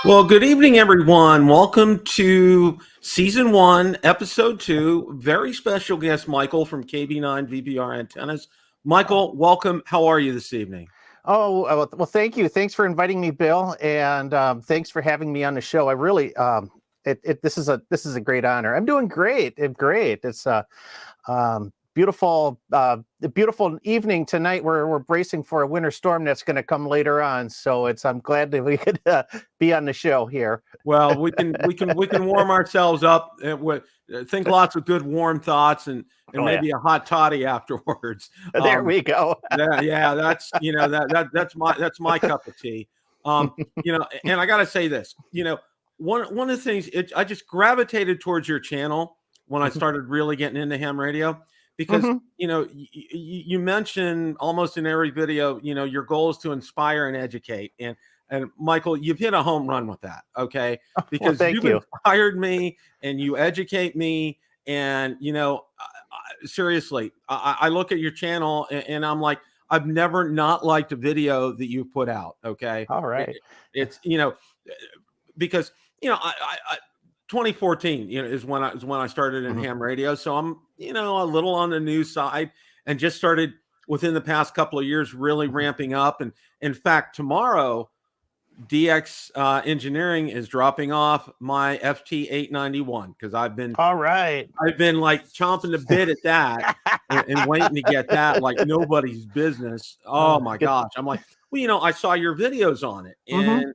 Well, good evening, everyone. Welcome to Season 1, Episode 2. Very special guest, Michael from KB9VBR Antennas. Michael, welcome. How are you this evening? Oh, well, thank you. Thanks for inviting me, Bill, and thanks for having me on the show. I really, this is a great honor. I'm doing great. It's beautiful, beautiful evening tonight. We're bracing for a winter storm that's going to come later on. So I'm glad that we could be on the show here. Well, we can warm ourselves up. Think lots of good warm thoughts and maybe a hot toddy afterwards. There we go. Yeah, that's that's my cup of tea. And I got to say this. One of the things I just gravitated towards your channel when I started really getting into ham radio. Because, you mention almost in every video, your goal is to inspire and educate. And Michael, you've hit a home run with that. Okay. Because well, you've inspired me and you educate me. And, seriously, I look at your channel and I'm like, I've never not liked a video that you've put out. Okay. All right. It's, because, 2014, is when I started in ham radio. So I'm, a little on the new side and just started within the past couple of years, really ramping up. And in fact, tomorrow, DX Engineering is dropping off my FT891 because I've been like chomping the bit at that and waiting to get that like nobody's business. Oh my gosh. I'm like, well, I saw your videos on it and,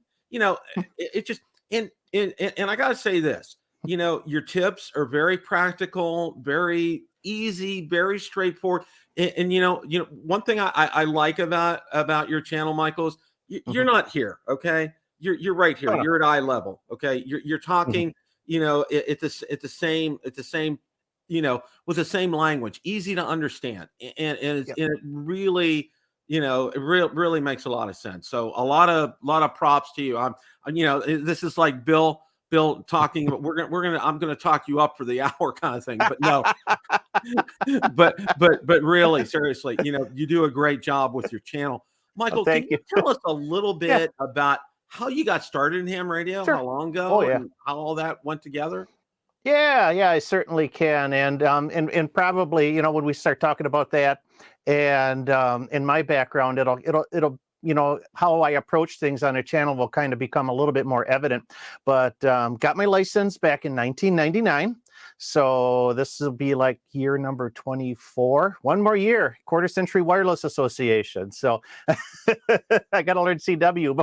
it just, and I got to say this, your tips are very practical, very easy, very straightforward. And one thing I like about your channel, Michael, is you're not here. Okay. You're right here. You're at eye level. Okay. You're talking, at the same, with the same language, easy to understand. And it really, it really makes a lot of sense. So a lot of props to you. This is like Bill talking about I'm gonna talk you up for the hour kind of thing, but no, but really seriously, you do a great job with your channel. Michael, can you tell us a little bit about how you got started in ham radio, how long ago, and how all that went together? Yeah, I certainly can. And probably, when we start talking about that and in my background, it'll how I approach things on a channel will kind of become a little bit more evident. But got my license back in 1999. So this will be like year number 24. One more year, Quarter Century Wireless Association. So I got to learn CW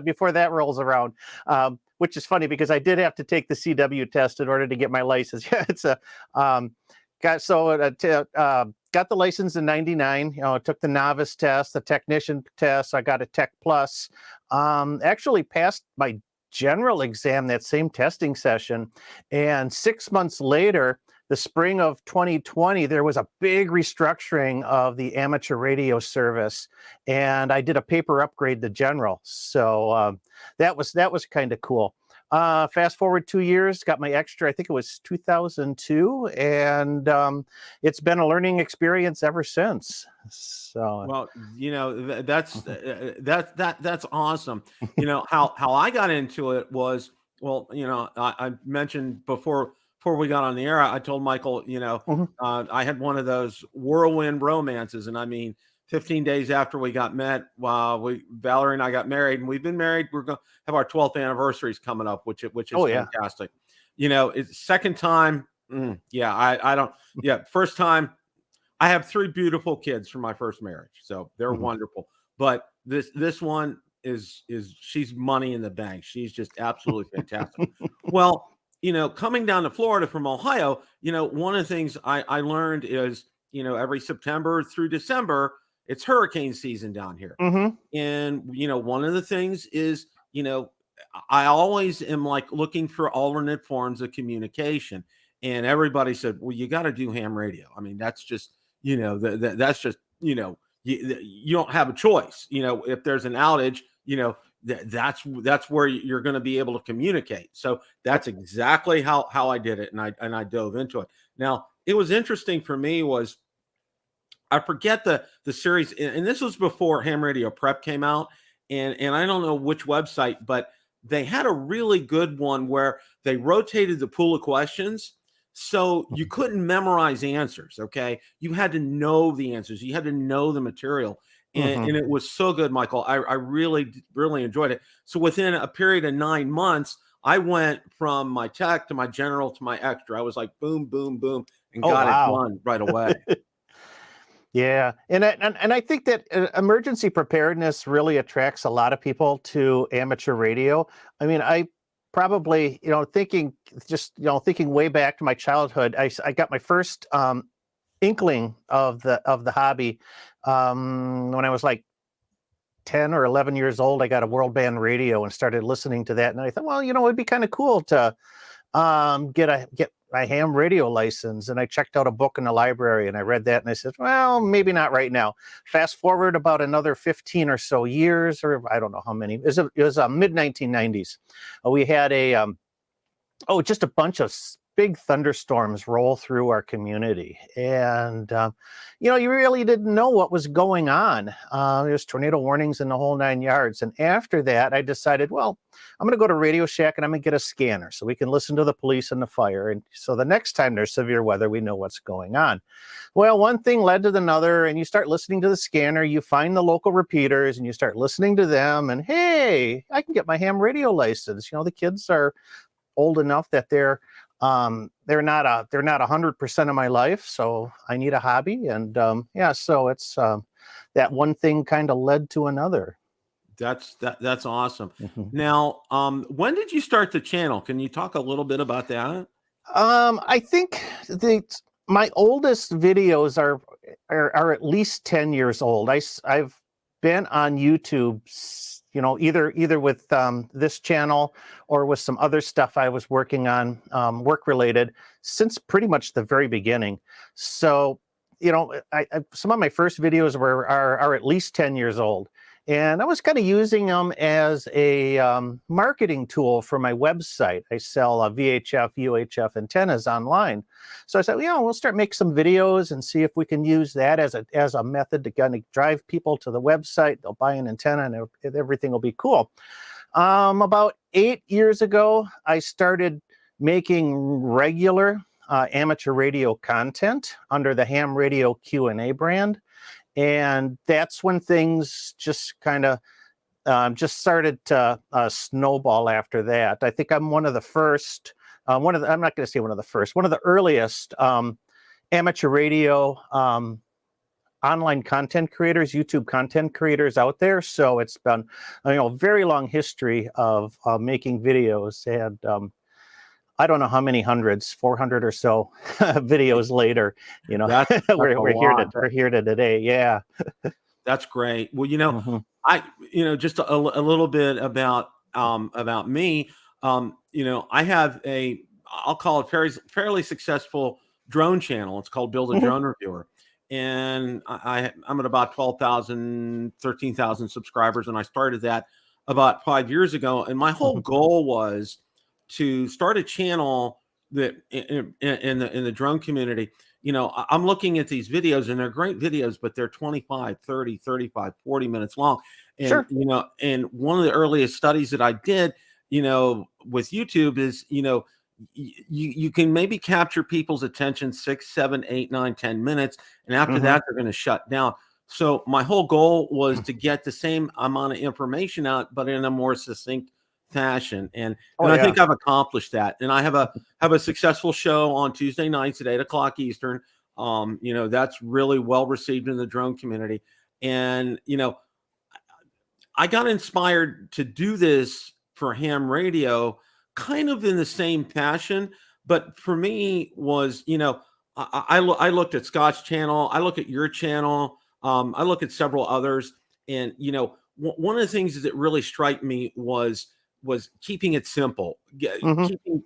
before that rolls around. Which is funny because I did have to take the CW test in order to get my license. Got the license in 99, took the novice test, the technician test. I got a Tech Plus, actually passed my general exam that same testing session. And 6 months later, the spring of 2020, there was a big restructuring of the amateur radio service. And I did a paper upgrade to general. So that was kind of cool. Fast forward 2 years, got my extra, I think it was 2002, and it's been a learning experience ever since. So well, that's awesome. How I got into it was, well, I mentioned before we got on the air, I told Michael, I had one of those whirlwind romances, and I mean, 15 days after we got met, Valerie and I got married, and we've been married. We're going to have our 12th anniversaries coming up, which is fantastic. It's second time. First time. I have 3 beautiful kids from my first marriage, so they're wonderful. But this one is she's money in the bank. She's just absolutely fantastic. Well, coming down to Florida from Ohio, one of the things I learned is, every September through December, it's hurricane season down here. And, one of the things is, I always am like looking for alternate forms of communication. And everybody said, well, you got to do ham radio. I mean, that's just, that's just, you don't have a choice. If there's an outage, that's where you're going to be able to communicate. So that's exactly how I did it. And I dove into it. Now, it was interesting for me was, I forget the series, and this was before Ham Radio Prep came out, and I don't know which website, but they had a really good one where they rotated the pool of questions. So you couldn't memorize answers. Okay. You had to know the answers. You had to know the material. And it was so good, Michael. I really, really enjoyed it. So within a period of 9 months, I went from my tech to my general to my extra. I was like, boom, boom, boom, and Oh, got it wow. done right away. Yeah, and I think that emergency preparedness really attracts a lot of people to amateur radio. I mean, I probably, thinking way back to my childhood, I got my first inkling of the hobby when I was like 10 or 11 years old. I got a world band radio and started listening to that, and I thought, well, it'd be kind of cool to get my ham radio license. And I checked out a book in the library and I read that and I said, well, maybe not right now. Fast forward about another 15 or so years, or I don't know how many. It was mid 1990s. We had just a bunch of big thunderstorms roll through our community. And, you really didn't know what was going on. There's tornado warnings in the whole 9 yards. And after that, I decided, well, I'm going to go to Radio Shack and I'm going to get a scanner so we can listen to the police and the fire. And so the next time there's severe weather, we know what's going on. Well, one thing led to another, and you start listening to the scanner, you find the local repeaters and you start listening to them. And hey, I can get my ham radio license. The kids are old enough that they're not 100% of my life, so I need a hobby. And so it's that one thing kind of led to another. That's awesome. Now, when did you start the channel? Can you talk a little bit about that? I think my oldest videos are at least 10 years old. I've been on YouTube, either with this channel or with some other stuff I was working on, work related, since pretty much the very beginning. So, some of my first videos are at least 10 years old. And I was kind of using them as a marketing tool for my website. I sell VHF, UHF antennas online. So I said, we'll start making some videos and see if we can use that as a method to kind of drive people to the website. They'll buy an antenna and everything will be cool. About 8 years ago, I started making regular amateur radio content under the Ham Radio Q&A brand. And that's when things just kind of just started to snowball after that. I think I'm one of the first, I'm not going to say one of the first, one of the earliest amateur radio online content creators, YouTube content creators out there. So it's been a very long history of making videos. And I don't know how many hundreds, 400 or so videos later, That's we're here to today. Yeah. That's great. Well, just a little bit about me. I have I'll call it fairly successful drone channel. It's called Build a Drone Reviewer. And I'm at about 12,000, 13,000 subscribers. And I started that about 5 years ago. And my whole goal was to start a channel that in the drone community. I'm looking at these videos and they're great videos, but they're 25, 30, 35, 40 minutes long. And, sure. And one of the earliest studies that I did, with YouTube is, you can maybe capture people's attention 6, 7, 8, 9, 10 minutes. And after that, they're going to shut down. So my whole goal was to get the same amount of information out, but in a more succinct fashion. And I think I've accomplished that. And I have a successful show on Tuesday nights at 8 o'clock Eastern. That's really well received in the drone community. And, I got inspired to do this for ham radio kind of in the same fashion. But for me was, I looked at Scott's channel. I look at your channel. I look at several others. And, one of the things that really struck me was keeping it simple, keeping,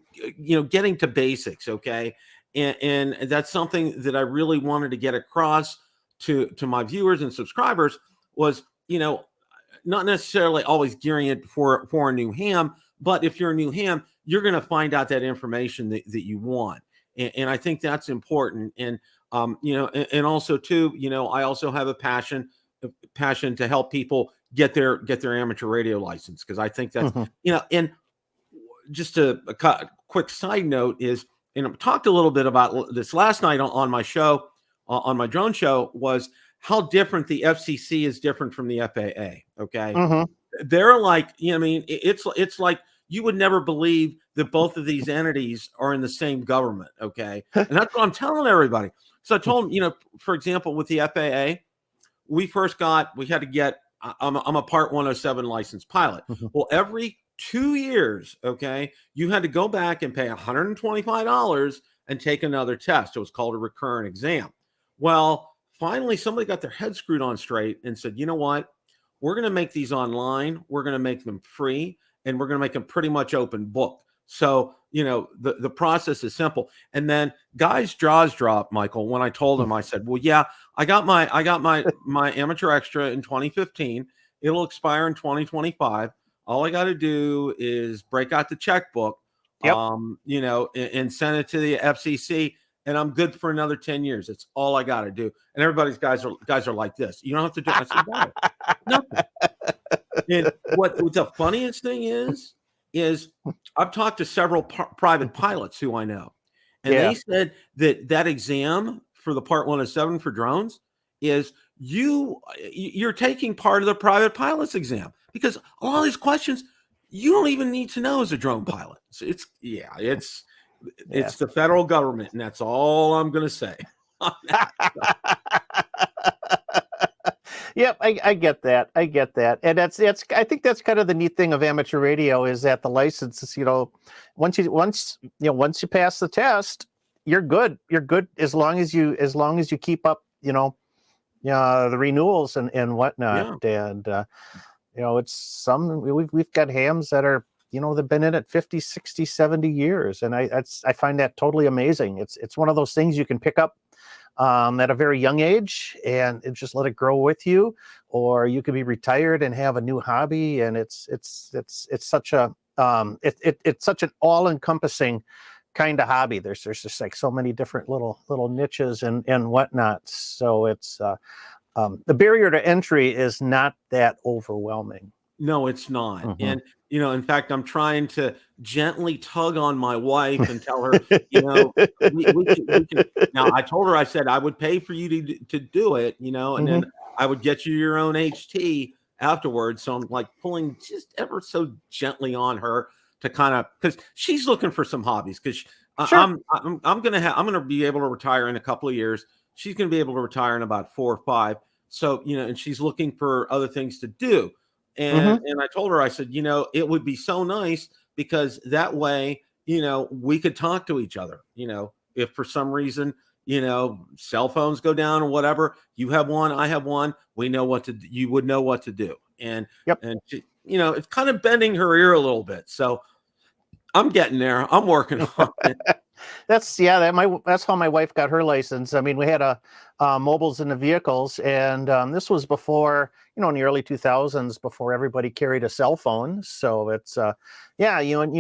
getting to basics. Okay. And that's something that I really wanted to get across to my viewers and subscribers was, not necessarily always gearing it for a new ham, but if you're a new ham, you're going to find out that information that you want. And I think that's important. And, and also too, I also have a passion passion to help people get their amateur radio license, because I think that's and just a quick side note is, and I talked a little bit about this last night on my show, on my drone show, was how different the FCC is different from the FAA. Okay, they're like, I mean, it's like you would never believe that both of these entities are in the same government. Okay, and that's what I'm telling everybody. So I told them, for example, with the FAA, we had to get. I'm a Part 107 licensed pilot. Well, every 2 years, okay, you had to go back and pay $125 and take another test. It was called a recurrent exam. Well, finally, somebody got their head screwed on straight and said, you know what? We're going to make these online. We're going to make them free, and we're going to make them pretty much open book. So, the process is simple. And then guys' jaws dropped, Michael, when I told them. I said, well, yeah, I got my amateur extra in 2015. It'll expire in 2025. All I got to do is break out the checkbook, and send it to the FCC, and I'm good for another 10 years. That's all I got to do. And everybody's guys are like this. You don't have to do it. I said, no, nothing. And what the funniest thing is I've talked to several private pilots who I know, and they said that exam for the Part 107 for drones is you're taking part of the private pilot's exam, because a lot of these questions you don't even need to know as a drone pilot. So it's the federal government, and that's all I'm going to say. Yep, I get that. And I think that's kind of the neat thing of amateur radio, is that the licenses, once you pass the test, you're good. You're good as long as you keep up, the renewals and whatnot. Yeah. And it's we've got hams that are, they've been in it 50, 60, 70 years. And I find that totally amazing. It's one of those things you can pick up at a very young age and just let it grow with you, or you could be retired and have a new hobby. And it's such a it's such an all-encompassing kind of hobby. There's just like so many different little niches and whatnot. So it's the barrier to entry is not that overwhelming. No, it's not. And, in fact, I'm trying to gently tug on my wife and tell her, we can. Now, I told her, I said, I would pay for you to do it, and then I would get you your own HT afterwards. So I'm like pulling just ever so gently on her to kind of, because she's looking for some hobbies, because I'm going to be able to retire in a couple of years. She's going to be able to retire in about 4 or 5. So, and she's looking for other things to do. And I told her, I said, it would be so nice, because that way, we could talk to each other. If for some reason, cell phones go down or whatever, you have one, I have one, you would know what to do. And, and she, it's kind of bending her ear a little bit. So I'm getting there. I'm working on it. That's how my wife got her license. I mean, we had mobiles in the vehicles, and this was before, in the early 2000s, before everybody carried a cell phone. So it's you're on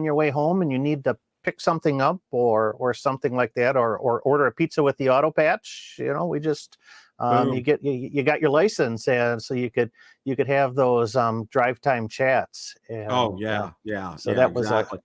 your way home and you need to pick something up or something like that, or order a pizza with the auto patch. We just you got your license, and so you could have those drive time chats. And, So that was exactly.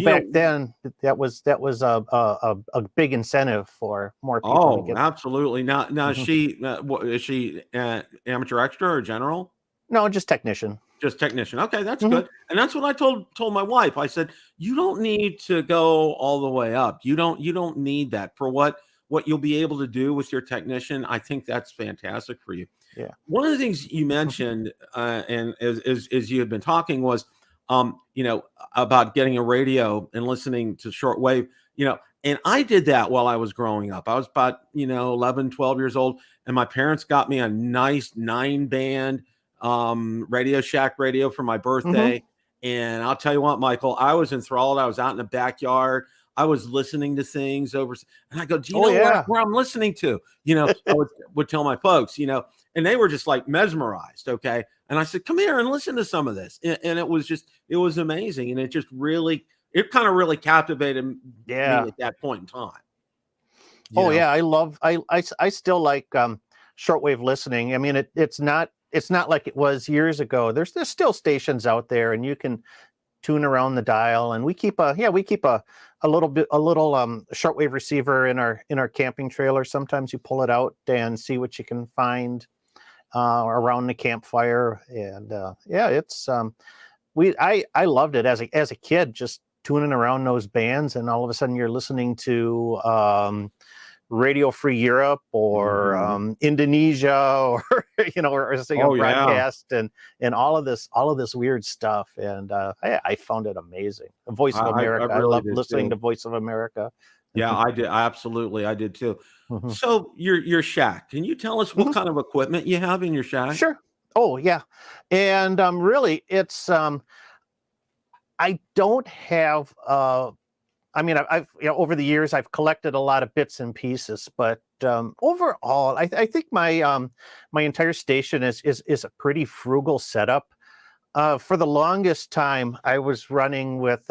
Back then that was a big incentive for more people to get. Absolutely. Now is she amateur extra or general? No, just technician. Just technician. Okay, that's good. And that's what I told my wife. I said, you don't need to go all the way up. You don't need that for what you'll be able to do with your technician. I think that's fantastic for you. Yeah. One of the things you mentioned, and as you had been talking, was about getting a radio and listening to shortwave, and I did that while I was growing up. I was about, 11, 12 years old, and my parents got me a nice 9-band Radio Shack radio for my birthday. And I'll tell you what, Michael, I was enthralled. I was out in the backyard. I was listening to things over, and I go, do you know where I'm listening to? I would tell my folks, and they were just like mesmerized. Okay. And I said, come here and listen to some of this. And it was amazing. And it kind of really captivated me at that point in time. I still like shortwave listening. I mean, it's not like it was years ago. There's still stations out there, and you can tune around the dial. And we keep a little shortwave receiver in our camping trailer. Sometimes you pull it out and see what you can find around the campfire. And it's I loved it as a kid, just tuning around those bands, and all of a sudden you're listening to Radio Free Europe or Indonesia, or broadcast and all of this weird stuff. And I found it amazing. Voice of America. I love listening to Voice of America. Yeah, I did. I did too. So your shack, can you tell us what kind of equipment you have in your shack? Sure. Oh yeah. And really it's I don't have I mean, I've over the years I've collected a lot of bits and pieces, but overall, I think my my entire station is a pretty frugal setup. For the longest time, I was running with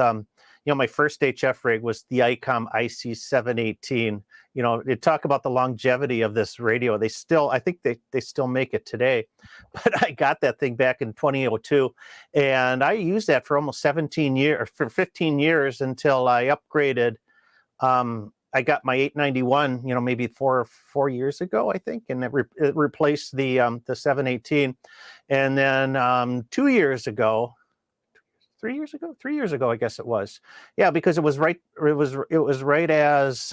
my first HF rig was the ICOM IC718. They talk about the longevity of this radio. I think they still make it today, but I got that thing back in 2002, and I used that for almost 15 years until I upgraded. I got my 891, maybe four years ago, I think, and it replaced the 718, and then 2 years ago. 3 years ago, 3 years ago, I guess it was. Yeah, because it was right as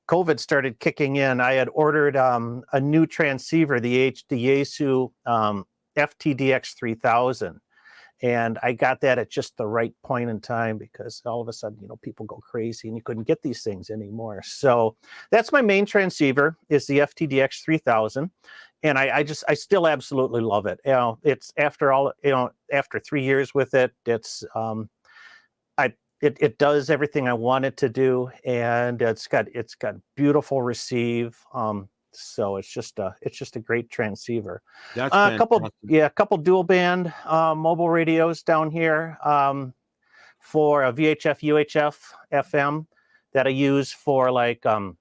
COVID started kicking in. I had ordered a new transceiver, the Yaesu FTDX3000, and I got that at just the right point in time, because all of a sudden, people go crazy and you couldn't get these things anymore. So that's my main transceiver, is the FTDX3000. And I still absolutely love it. It's after 3 years with it, it's it does everything I want it to do, and it's got beautiful receive. So it's just a great transceiver. That's a couple dual band mobile radios down here for a VHF, UHF, FM that I use for like the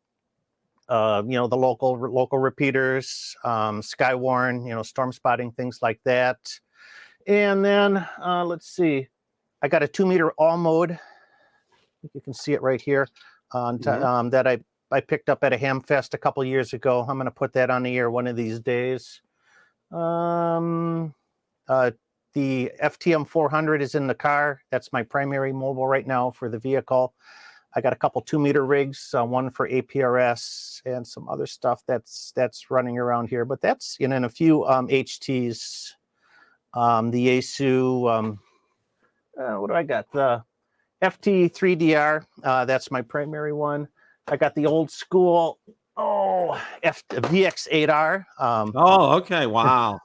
local repeaters, Skywarn, storm spotting, things like that. And then let's see, I got a 2-meter all mode. I think you can see it right here that I picked up at a Hamfest a couple years ago. I'm going to put that on the air one of these days. The FTM 400 is in the car. That's my primary mobile right now for the vehicle. I got a couple 2-meter rigs, one for APRS and some other stuff that's running around here. But that's and a few HTs. The Yaesu, what do I got? The FT3DR, that's my primary one. I got the old school VX8R. Okay, wow.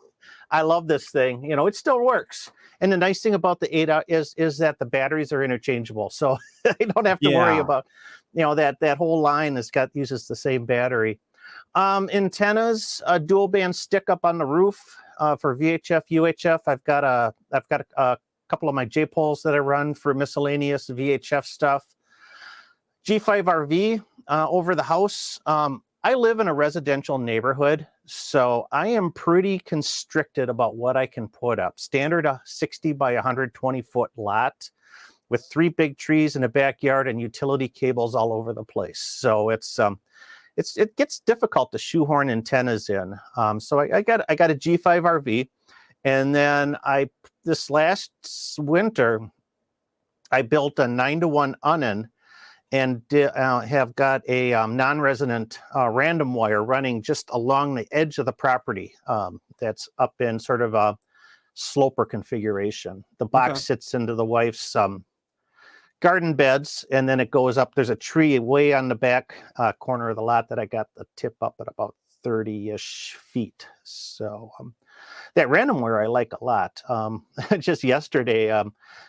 I love this thing. It still works. And the nice thing about the 8R is that the batteries are interchangeable, so I don't have to worry about that whole line uses the same battery. Antennas, a dual band stick up on the roof for VHF, UHF. I've got a couple of my J poles that I run for miscellaneous VHF stuff. G5RV over the house. I live in a residential neighborhood, so I am pretty constricted about what I can put up. Standard 60 by 120 foot lot with 3 big trees in a backyard and utility cables all over the place. So it gets difficult to shoehorn antennas in. So I got a G5RV, and then this last winter I built a 9-to-1 Unin, and have got a non-resonant random wire running just along the edge of the property that's up in sort of a sloper configuration. The box sits into the wife's garden beds, and then it goes up. There's a tree way on the back corner of the lot that I got the tip up at about 30-ish feet. So that random wire I like a lot. Just yesterday,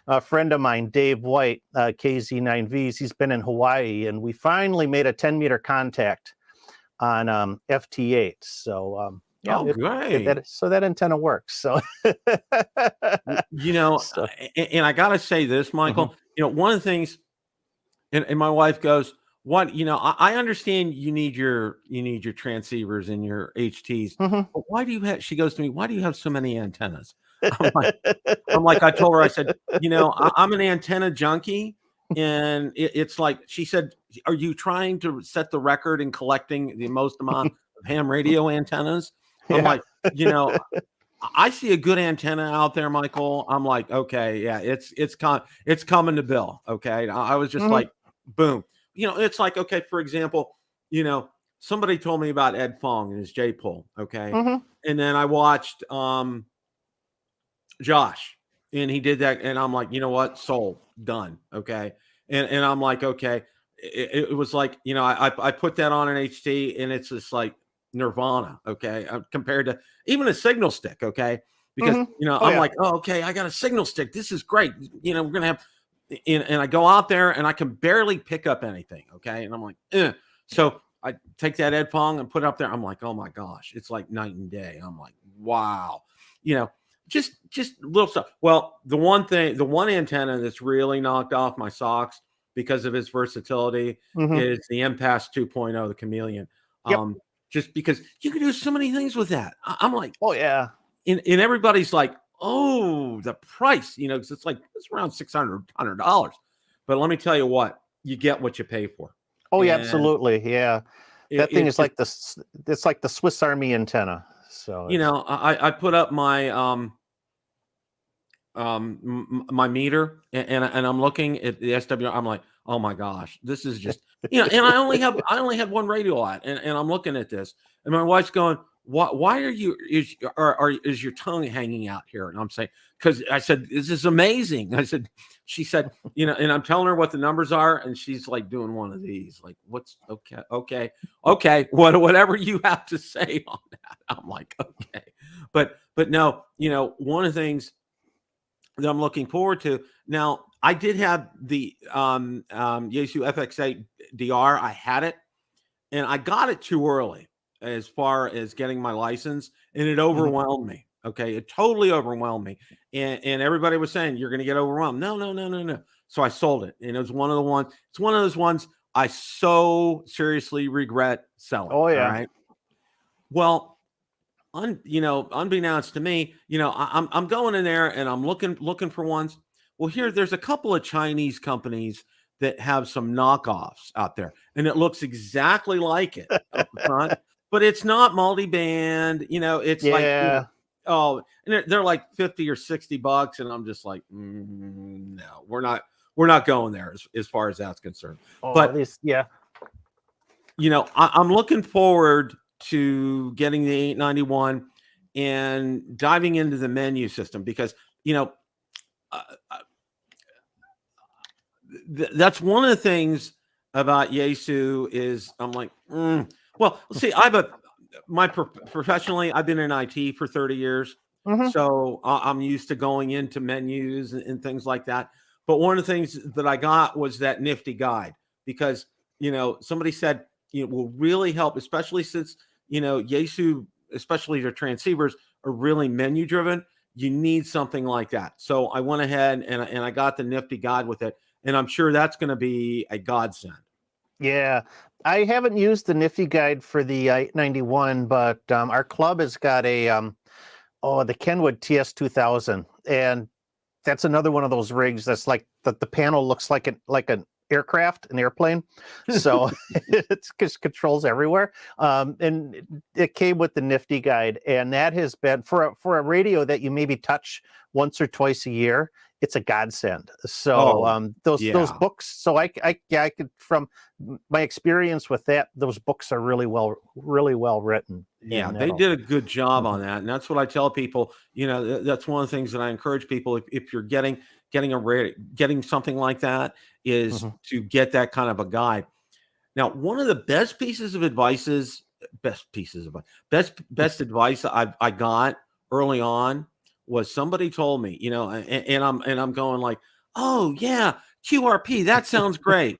a friend of mine, Dave White, KZ9Vs, he's been in Hawaii, and we finally made a 10-meter contact on FT8. So great. So that antenna works. So and I gotta say this, Michael. One of the things, and my wife goes, what, I understand you need your transceivers and your HTs, Mhm. but why do you have? She goes to me, why do you have so many antennas? I'm like, I told her, I said, I'm an antenna junkie. And it's like, she said, are you trying to set the record in collecting the most amount of ham radio antennas? I'm Yeah. like, I see a good antenna out there, Michael. I'm like, okay, yeah, it's coming to Bill. Okay. I was just Mhm. like, boom. It's like, okay, for example, somebody told me about Ed Fong and his J pole. Okay. Mhm. And then I watched Josh, and he did that, and I'm like, you know what, sold, done, okay, and I'm like, okay, it was like, I put that on an HT, and it's just like nirvana, okay, compared to even a signal stick, okay, because Mhm. Oh I'm yeah. like, oh, okay, I got a signal stick, this is great, we're gonna have, and I go out there and I can barely pick up anything, okay, and I'm like, so I take that Ed Fong and put it up there, I'm like, oh my gosh, it's like night and day, I'm like, wow, you know just little stuff. Well, the one antenna that's really knocked off my socks because of its versatility Mhm. is the Impasse 2.0, the Chameleon. Yep. Just because you can do so many things with that. I'm like, Oh yeah. and everybody's like, oh, the price, because it's around $600. But let me tell you what, you get what you pay for. Oh yeah, And absolutely. Yeah. That thing it's is just, like it's like the Swiss Army antenna. So it's I put up my my meter, and I'm looking at the SWR. I'm like, oh my gosh, this is just, and I only had one radio out, and I'm looking at this, and my wife's going, why are you is your tongue hanging out here? And I'm saying, because I said, this is amazing. I said, she said, and I'm telling her what the numbers are, and she's like doing one of these, like, what's okay, whatever you have to say on that. I'm like, okay, but no, one of the things that I'm looking forward to. Now, I did have the Yaesu FX8 DR. I had it, and I got it too early as far as getting my license, and it Mhm. overwhelmed me. Okay, it totally overwhelmed me, and everybody was saying you're going to get overwhelmed. No, no, no, no, no. So I sold it, and it was one of the ones. It's one of those ones I so seriously regret selling. Oh All yeah. right. Well, unbeknownst to me, I'm going in there and I'm looking for ones. Well, there's a couple of Chinese companies that have some knockoffs out there, and it looks exactly like it up the front, but it's not multi-band. It's like, Yeah. oh, and they're like 50 or $60, and I'm just like, no, we're not going there as far as that's concerned. Oh, But this yeah. I'm looking forward to getting the 891 and diving into the menu system because, uh, uh, that's one of the things about Yaesu is I'm like, well, let's see. Professionally, I've been in IT for 30 years. Mhm. So I'm used to going into menus and things like that. But one of the things that I got was that nifty guide because, somebody said, will really help, especially since, Yaesu, especially their transceivers are really menu driven. You need something like that. So I went ahead and I got the nifty guide with it. And I'm sure that's going to be a godsend. Yeah. I haven't used the Nifty guide for the 891, but our club has got a the Kenwood TS2000, and that's another one of those rigs that's like the panel looks like an aircraft, an airplane. So it's just controls everywhere. And it came with the Nifty guide, and that has been for a radio that you maybe touch once or twice a year. It's a godsend. So Oh, those yeah. books. So I could, from my experience with that, those books are really well written, Yeah, and they that'll. did a good job on Mhm. that, and that's what I tell people. That's one of the things that I encourage people. If you're getting something like that, is Mhm. to get that kind of a guide. Now, one of the best advice I got early on was somebody told me, and I'm going like, oh yeah, QRP, that sounds great.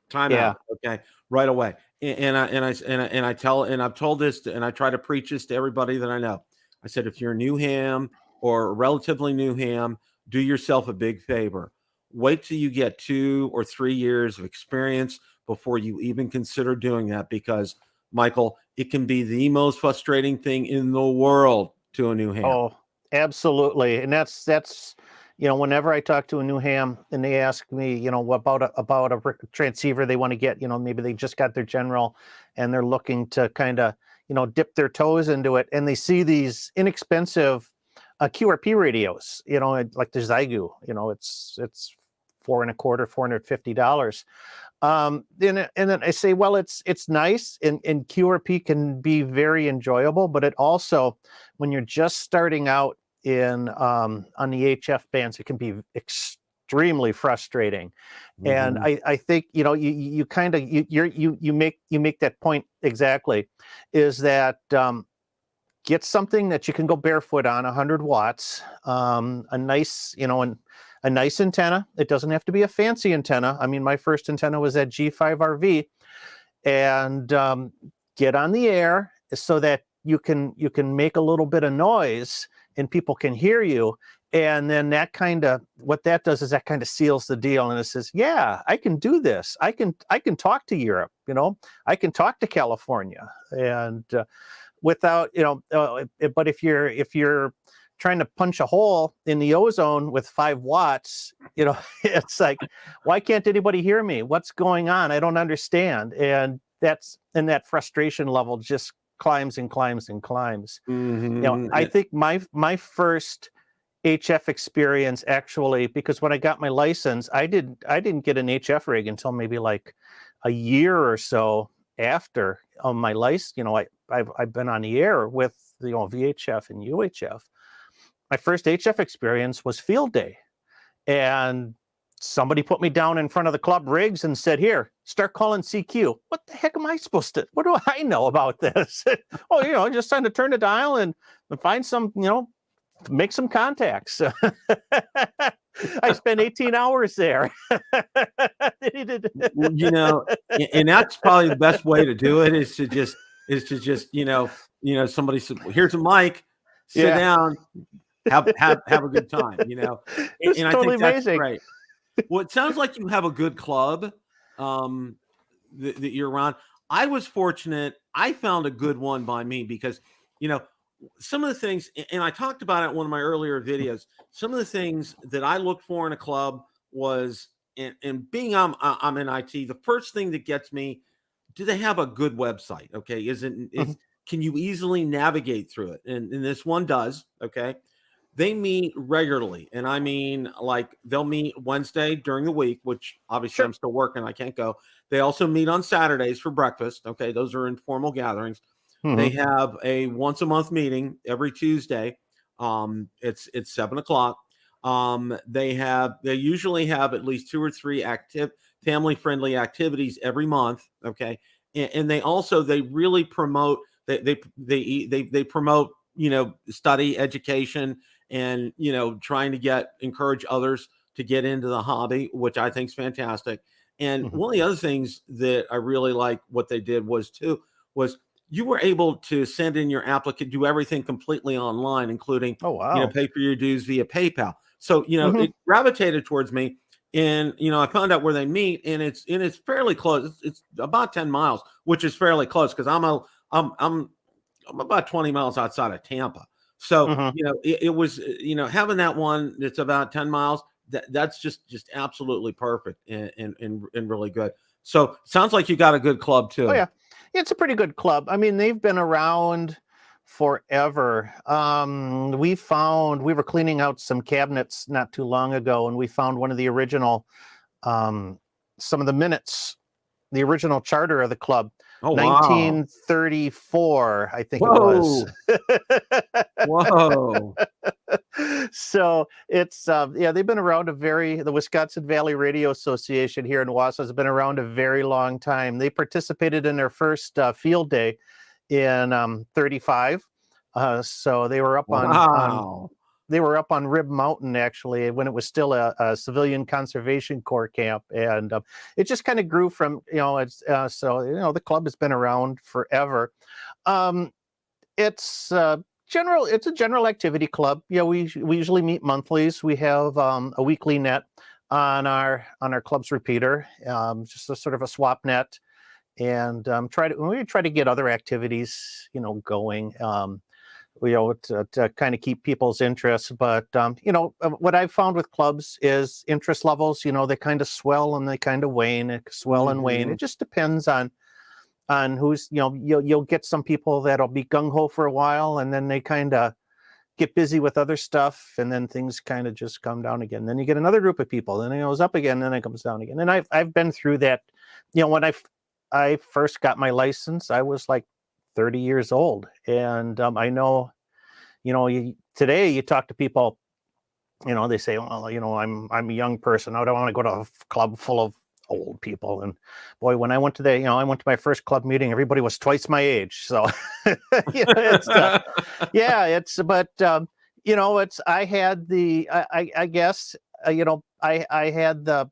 Time Yeah. out, okay, right away. And I've told this and I try to preach this to everybody that I know. I said, if you're a new ham or a relatively new ham, do yourself a big favor. wait till you get 2 or 3 years of experience before you even consider doing that, because Michael, it can be the most frustrating thing in the world to a new ham. Oh, absolutely. And that's, whenever I talk to a new ham and they ask me, about a transceiver they want to get, maybe they just got their general and they're looking to kind of, dip their toes into it, and they see these inexpensive QRP radios, like the Zygu, it's $425, $450. And then I say, well, it's nice, and QRP can be very enjoyable, but it also, when you're just starting out on the HF bands, it can be extremely frustrating. And I think you kind of you make that point exactly, is that get something that you can go barefoot on, 100 watts, a nice a nice antenna. It doesn't have to be a fancy antenna. I mean, my first antenna was that G5RV, and get on the air so that you can make a little bit of noise and people can hear you. And then what that does is that kind of seals the deal. And it says, yeah, I can do this. I can talk to Europe, I can talk to California, and without, but if you're trying to punch a hole in the ozone with 5 watts, it's like, why can't anybody hear me? What's going on? I don't understand. And that frustration level just climbs and climbs and climbs. I think my first HF experience, actually, because when I got my license, I didn't get an HF rig until maybe like a year or so after my license. I've been on the air with VHF and UHF. My first HF experience was field day, and somebody put me down in front of the club rigs and said, here, start calling CQ. What the heck am I supposed to, what do I know about this? Oh, just trying to turn the dial and find some, make some contacts. I spent 18 hours there. And that's probably the best way to do it, is to just somebody said, well, here's a mic, sit down, have a good time, It's and I totally think that's amazing. great. Well, it sounds like you have a good club that you're around. I was fortunate. I found a good one by me, because, some of the things, and I talked about it in one of my earlier videos, some of the things that I looked for in a club was, and being I'm in IT, the first thing that gets me, do they have a good website? Okay. Can you easily navigate through it? And this one does. Okay. They meet regularly. And I mean, like, they'll meet Wednesday during the week, which obviously Sure. I'm still working, I can't go. They also meet on Saturdays for breakfast. Okay. Those are informal gatherings. They have a once a month meeting every Tuesday. It's 7:00. They usually have at least 2 or 3 active family friendly activities every month. Okay. And they really promote, they promote, study, education, and, trying to encourage others to get into the hobby, which I think is fantastic. And one of the other things that I really like what they did was you were able to send in your applicant, do everything completely online, including, Oh, wow. pay for your dues via PayPal. So, it gravitated towards me, and, I found out where they meet, and it's fairly close. It's about 10 miles, which is fairly close, because I'm about 20 miles outside of Tampa. So, it was, having that one that's about 10 miles, that's just absolutely perfect, and really good. So sounds like you got a good club too. Oh, yeah. It's a pretty good club. I mean, they've been around forever. We were cleaning out some cabinets not too long ago, and we found one of the original, some of the minutes, the original charter of the club. Oh, wow. 1934, I think it was. Whoa. So it's, they've been around the Wisconsin Valley Radio Association here in Wausau has been around a very long time. They participated in their first field day in 35. So they were up on Rib Mountain, actually, when it was still a civilian conservation corps camp, and it just kind of grew from, the club has been around forever. It's a general activity club. We usually meet monthlies. We have a weekly net on our club's repeater, just a sort of a swap net, and we try to get other activities, going. To kind of keep people's interests. But, what I've found with clubs is interest levels, they kind of swell and they kind of wane, swell and wane. It just depends on who's, you'll get some people that'll be gung-ho for a while, and then they kind of get busy with other stuff, and then things kind of just come down again. Then you get another group of people, then it goes up again, then it comes down again. And I've been through that. When I first got my license, I was like 30 years old. And I know, today you talk to people, they say, well, I'm a young person. I don't want to go to a club full of old people. And boy, when I went to I went to my first club meeting, everybody was twice my age. So, I had I guess, I had the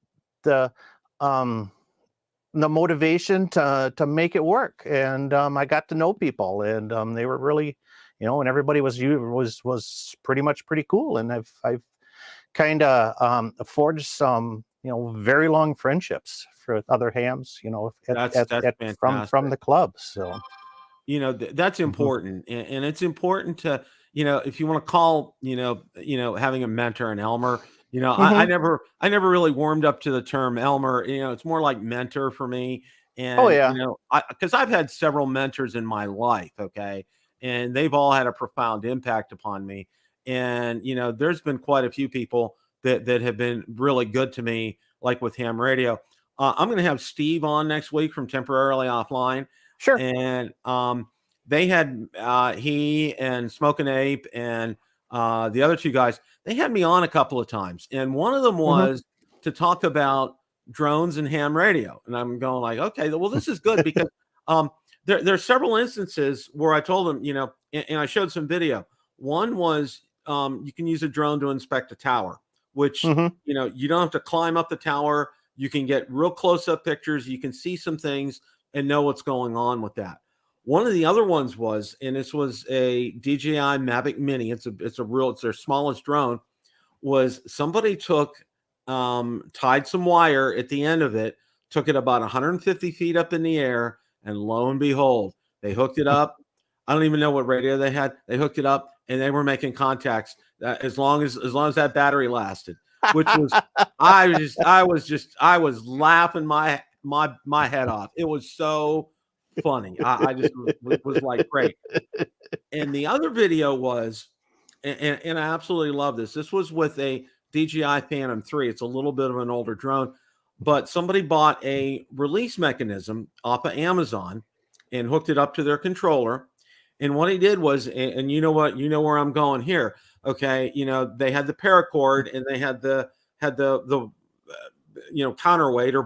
motivation to make it work, and I got to know people, and they were really, and everybody was pretty cool, and I've kind of forged some very long friendships for other hams, from the club. So that's important, and it's important to if you want to call having a mentor an Elmer. I never really warmed up to the term Elmer. It's more like mentor for me. And, because I've had several mentors in my life. Okay. And they've all had a profound impact upon me. And, there's been quite a few people that have been really good to me, like with ham radio. I'm going to have Steve on next week from Temporarily Offline. Sure. And they had he and Smoking Ape and the other two guys, they had me on a couple of times. And one of them was to talk about drones and ham radio. And I'm going like, okay, well, this is good because there's several instances where I told them, and I showed some video. One was you can use a drone to inspect a tower, which, you don't have to climb up the tower. You can get real close-up pictures. You can see some things and know what's going on with that. One of the other ones was, and this was a DJI Mavic Mini. It's their smallest drone. Was somebody took, tied some wire at the end of it, took it about 150 feet up in the air, and lo and behold, they hooked it up. I don't even know what radio they had. They hooked it up, and they were making contacts as long as that battery lasted. Which was, I was laughing my head off. It was so funny. I just was like, great. And the other video was, and I absolutely love this. This was with a DJI Phantom 3. It's a little bit of an older drone, but somebody bought a release mechanism off of Amazon and hooked it up to their controller. And what he did was, and you know where I'm going here. Okay. They had the paracord and they had the counterweight or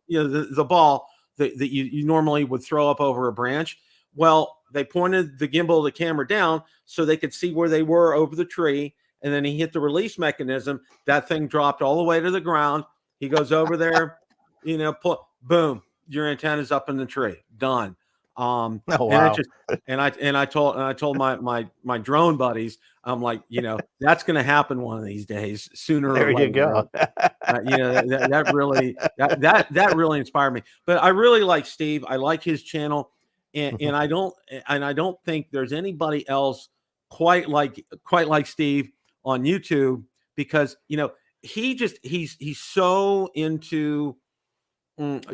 the ball that you normally would throw up over a branch. Well, they pointed the gimbal of the camera down so they could see where they were over the tree. And then he hit the release mechanism. That thing dropped all the way to the ground. He goes over there, boom, your antenna's up in the tree. Done. Oh, wow. And I told my drone buddies, I'm like, that's going to happen one of these days, sooner or later. There you go. That really inspired me. But I really like Steve. I like his channel, and I don't think there's anybody else quite like Steve on YouTube, because he's so into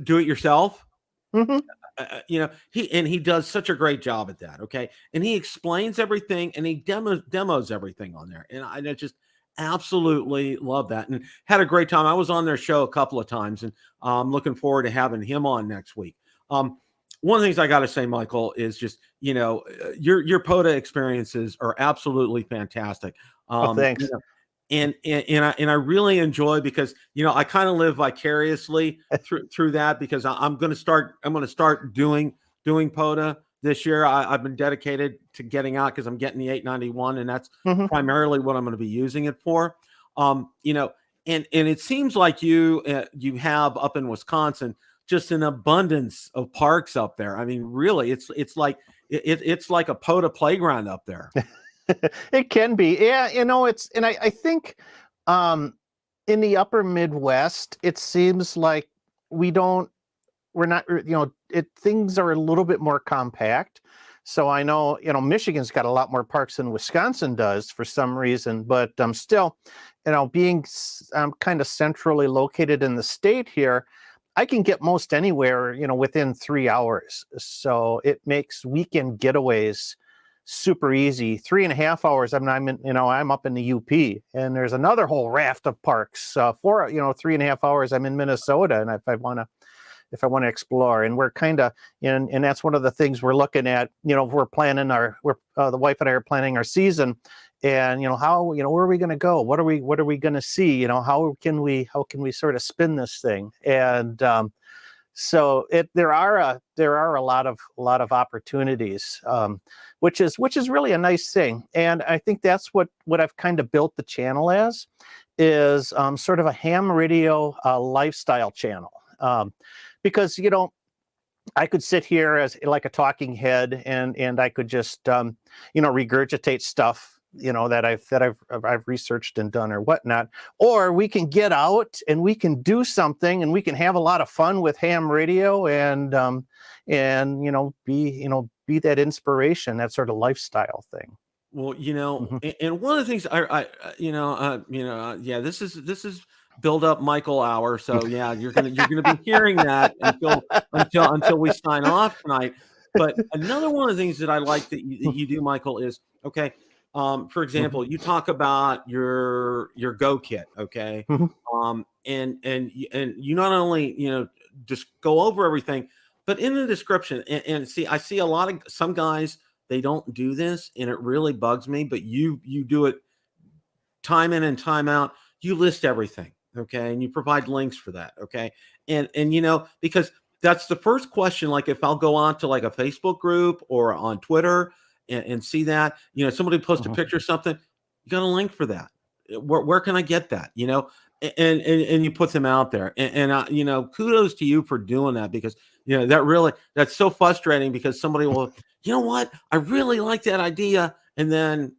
do it yourself. He does such a great job at that. Okay. And he explains everything and he demos everything on there. And I just absolutely love that and had a great time. I was on their show a couple of times, and I'm looking forward to having him on next week. One of the things I got to say, Michael, is just, your POTA experiences are absolutely fantastic. Thanks. And I really enjoy, because I kind of live vicariously through that, because I'm going to start doing POTA this year. I've been dedicated to getting out because I'm getting the 891, and that's primarily what I'm going to be using it for. And it seems like you have up in Wisconsin just an abundance of parks up there. I mean, really, it's like a POTA playground up there. It can be. Yeah. And I think, in the upper Midwest, it seems like we're not, things are a little bit more compact. So I know, Michigan's got a lot more parks than Wisconsin does for some reason, but still, being kind of centrally located in the state here, I can get most anywhere, within 3 hours. So it makes weekend getaways super easy. 3.5 hours, I'm up in the UP, and there's another whole raft of parks. For 3.5 hours, I'm in Minnesota, and if I want to explore, and we're kind of, and that's one of the things we're looking at. We're planning the wife and I are planning our season, and where are we going to go? What are we going to see? How can we sort of spin this thing? And so there are a lot of opportunities, which is really a nice thing. And I think that's what I've kind of built the channel as, is sort of a ham radio lifestyle channel. Because I could sit here as like a talking head, and I could just regurgitate stuff that I've researched and done or whatnot. Or we can get out and we can do something, and we can have a lot of fun with ham radio, and be that inspiration, that sort of lifestyle thing. Well, and one of the things this is build up Michael hour. So yeah, you're gonna be hearing that until we sign off tonight. But another one of the things that I like that you do, Michael, is okay. For example, you talk about your Go kit, okay, and you not only just go over everything, but in the description, and see, I see some guys, they don't do this, and it really bugs me, but you do it time in and time out. You list everything, okay, and you provide links for that, okay, and because that's the first question. Like if I'll go on to like a Facebook group or on Twitter and see that somebody post a picture of something, you got a link for that. Where can I get that? And you put them out there, and kudos to you for doing that, because that's so frustrating, because somebody will, what, I really like that idea, and then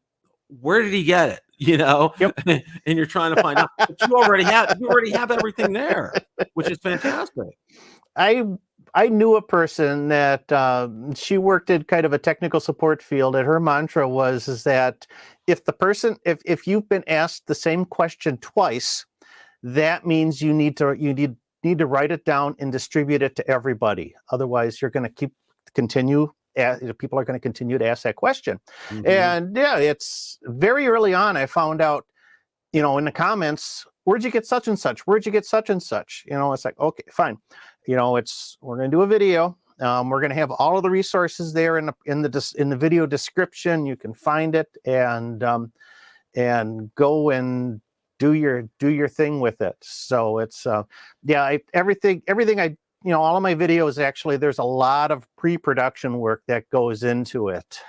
where did he get it? Yep. And you're trying to find out, but you already have everything there, which is fantastic. I knew a person that she worked in kind of a technical support field, and her mantra is that if you've been asked the same question twice, that means you need to write it down and distribute it to everybody. Otherwise, you're going to continue. People are going to continue to ask that question. And yeah, it's very early on, I found out, in the comments, where'd you get such and such? Where'd you get such and such? It's like, okay, fine. We're going to do a video. We're going to have all of the resources there in the video description. You can find it and go and do your thing with it. So it's everything I all of my videos, actually, there's a lot of pre-production work that goes into it.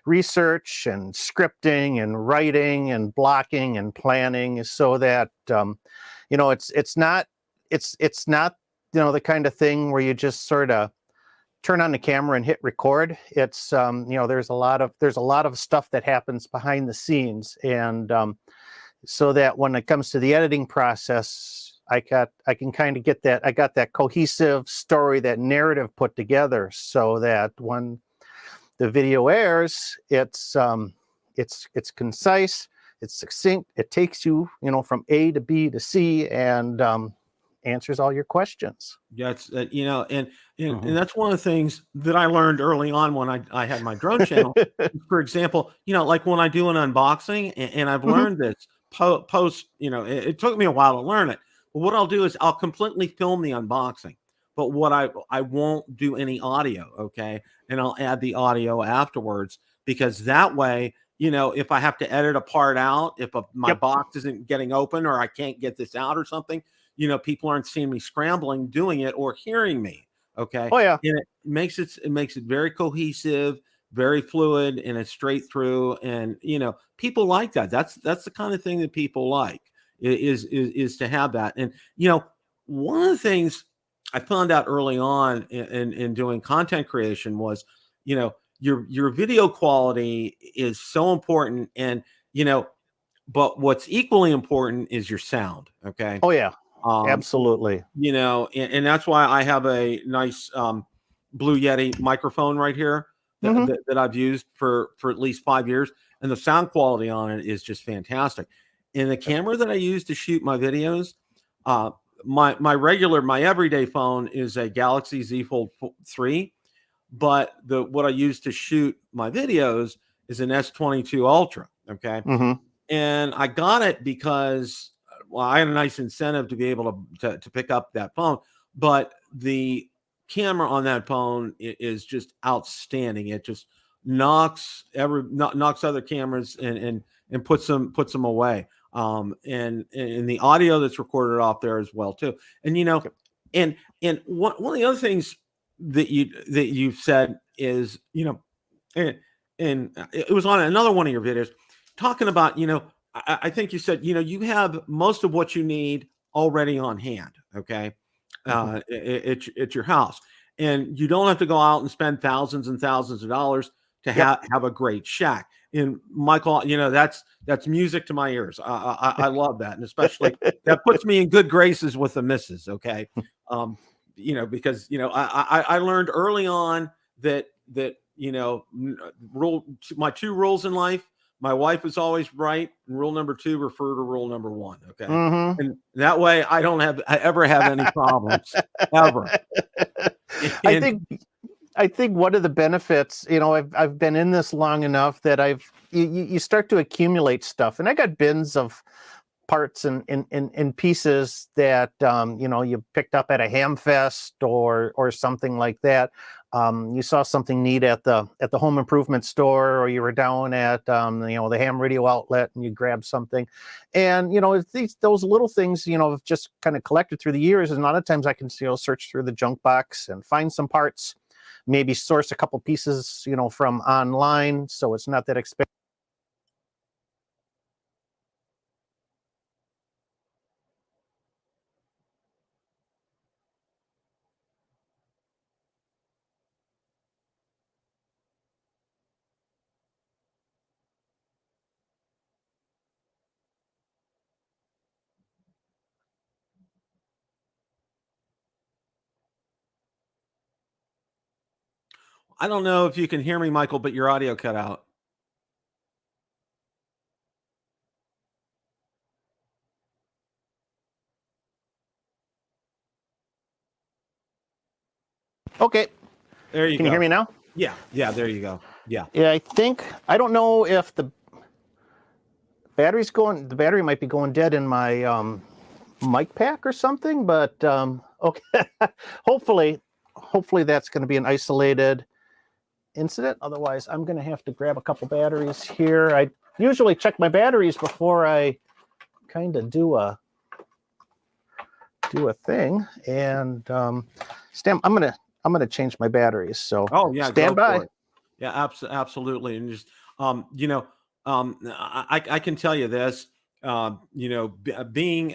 Research and scripting and writing and blocking and planning, so that it's not the kind of thing where you just sort of turn on the camera and hit record. It's there's a lot of stuff that happens behind the scenes, and so that when it comes to the editing process, I can kind of get that. I got that cohesive story, that narrative put together, so that when the video airs, it's concise, it's succinct, it takes you from A to B to C, and answers all your questions. That's and that's one of the things that I learned early on when I had my drone channel. For example, like when I do an unboxing, and I've learned this post. It took me a while to learn it. But what I'll do is I'll completely film the unboxing, but what I won't do any audio, okay, and I'll add the audio afterwards, because that way, if I have to edit a part out, if my box isn't getting open, or I can't get this out or something, people aren't seeing me scrambling doing it or hearing me. Okay. Oh yeah. And it makes it very cohesive, very fluid, and it's straight through. And people like that. That's the kind of thing that people like, is to have that. And one of the things I found out early on in doing content creation was, your video quality is so important. And but what's equally important is your sound. Okay. Oh yeah, Um, absolutely. you know, and that's why I have a nice Blue Yeti microphone right here that I've used for at least 5 years, and the sound quality on it is just fantastic. And the camera that I use to shoot my videos, my everyday phone is a Galaxy Z Fold 3, but what I use to shoot my videos is an S22 Ultra. Okay, and I got it because, well, I had a nice incentive to be able to pick up that phone, but the camera on that phone is just outstanding. It just knocks other cameras and puts them away. And the audio that's recorded off there as well too. And you know, and one of the other things that you've said is, you know, and it was on another one of your videos talking about, you know, I think you said, you know, you have most of what you need already on hand. Okay. It's your house, and you don't have to go out and spend thousands and thousands of dollars to have a great shack. And Michael, you know, that's music to my ears. I love that. And especially that puts me in good graces with the missus. Okay. You know, because, you know, I learned early on that, you know, my 2 rules in life. My wife is always right. And rule number 2, refer to rule number 1. Okay. And that way I don't ever have any problems ever. I think one of the benefits, you know, I've been in this long enough that you start to accumulate stuff, and I got bins of parts and pieces that you know, you picked up at a ham fest or something like that. You saw something neat at the home improvement store, or you were down at you know, the ham radio outlet, and you grabbed something. And you know, it's those little things, you know, have just kind of collected through the years. And a lot of times I can, you know, search through the junk box and find some parts, maybe source a couple pieces, you know, from online, so it's not that expensive. I don't know if you can hear me, Michael, but your audio cut out. Okay. There you go. Can you hear me now? Yeah. There you go. Yeah. Yeah, I don't know if the battery might be going dead in my mic pack or something, but okay. hopefully that's going to be an isolated incident. Otherwise, I'm going to have to grab a couple batteries here. I usually check my batteries before I kind of do a thing. And I'm gonna change my batteries. So stand by. Yeah, absolutely. And just you know, I can tell you this. You know, being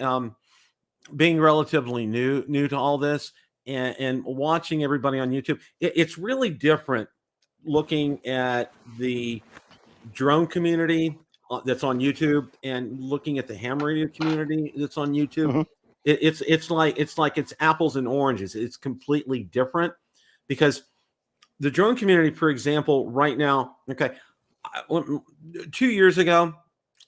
relatively new to all this, and watching everybody on YouTube, it's really different looking at the drone community that's on YouTube and looking at the ham radio community that's on YouTube. It's like it's apples and oranges. It's completely different, because the drone community, for example, right now, okay, 2 years ago,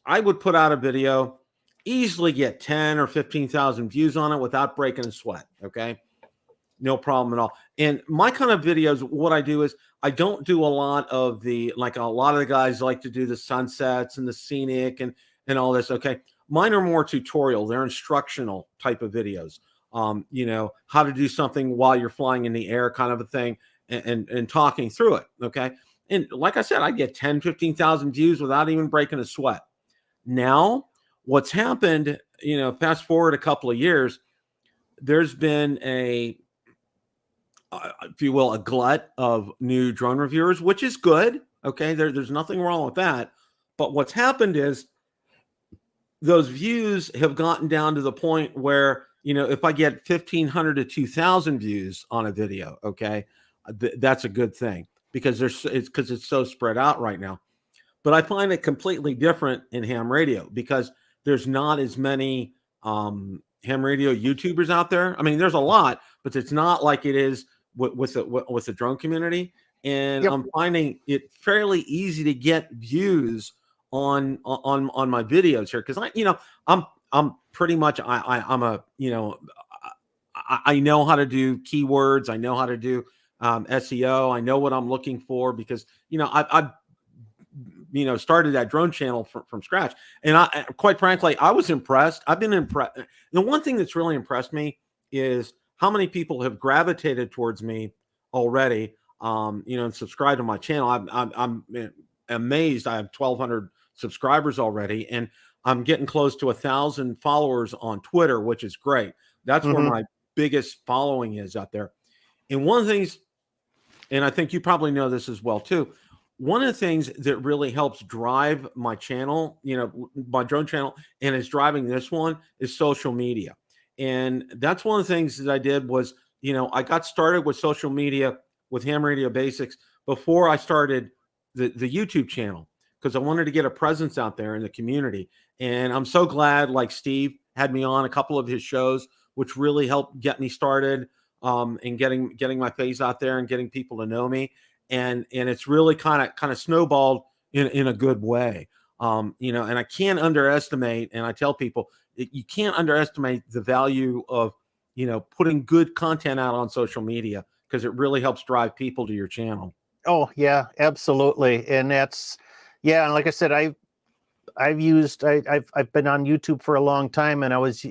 I would put out a video, easily get 10 or 15,000 views on it without breaking a sweat. Okay. No problem at all. And my kind of videos, what I do is I don't do a lot of like a lot of the guys like to do the sunsets and the scenic and all this. Okay. Mine are more tutorial. They're instructional type of videos. You know, how to do something while you're flying in the air, kind of a thing, and talking through it. Okay. And like I said, I get 10, 15,000 views without even breaking a sweat. Now, what's happened, you know, fast forward a couple of years, there's been if you will, a glut of new drone reviewers, which is good. Okay. There's nothing wrong with that. But what's happened is those views have gotten down to the point where, you know, if I get 1,500 to 2,000 views on a video, okay, that's a good thing, because it's so spread out right now. but I find it completely different in ham radio because there's not as many ham radio YouTubers out there. I mean, there's a lot, but it's not like it is with the drone community. And Yep. I'm finding it fairly easy to get views on my videos here because I'm pretty much I'm a I know how to do keywords. I know how to do SEO. I know what I'm looking for because I've started that drone channel from scratch. And I, quite frankly, I was impressed. I've been impressed. The one thing that's really impressed me is how many people have gravitated towards me already, and subscribed to my channel. I'm amazed. I have 1,200 subscribers already, and I'm getting close to 1,000 followers on Twitter, which is great. That's where my biggest following is out there. And one of the things, and I think you probably know this as well too, one of the things that really helps drive my channel, my drone channel, and is driving this one is social media. And that's one of the things that I did was, I got started with social media with Ham Radio Basics before I started the YouTube channel because I wanted to get a presence out there in the community. And I'm so glad, like Steve had me on a couple of his shows, which really helped get me started and getting my face out there and getting people to know me. And it's really kind of snowballed in a good way. And I can't underestimate, and I tell people, you can't underestimate the value of, putting good content out on social media because it really helps drive people to your channel. Oh yeah, absolutely. And that's, yeah. And like I said, I've been on YouTube for a long time, and I was,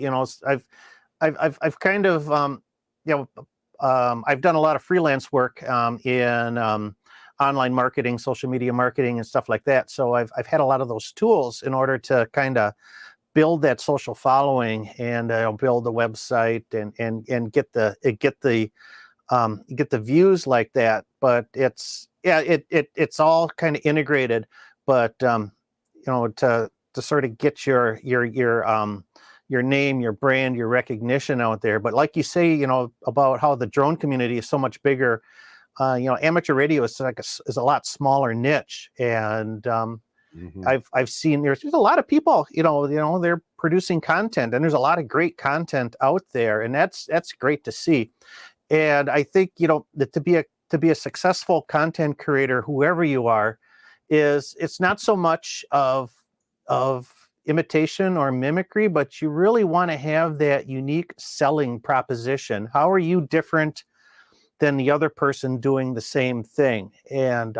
I've kind of, I've done a lot of freelance work in online marketing, social media marketing, and stuff like that. So I've had a lot of those tools in order to kind of build that social following and build the website and get the views like that. But it's all kind of integrated. But to sort of get your name, your brand, your recognition out there. But like you say, about how the drone community is so much bigger. Amateur radio is a lot smaller niche, and I've seen there's a lot of people, they're producing content, and there's a lot of great content out there, and that's great to see. And I think that to be a successful content creator, whoever you are, it's not so much of imitation or mimicry, but you really want to have that unique selling proposition. How are you different than the other person doing the same thing? And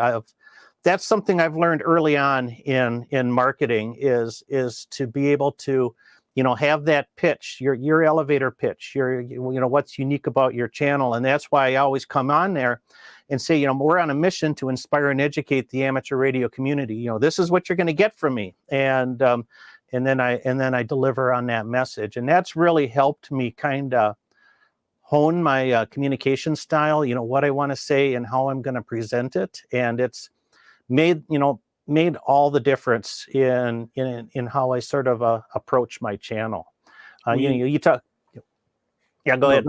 that's something I've learned early on in marketing is to be able to, have that pitch, your elevator pitch, what's unique about your channel. And that's why I always come on there and say, we're on a mission to inspire and educate the amateur radio community. This is what you're going to get from me. And then I deliver on that message. And that's really helped me kind of hone my communication style, what I want to say and how I'm going to present it. And it's made all the difference in how I sort of approach my channel. You talk. Yeah, go ahead.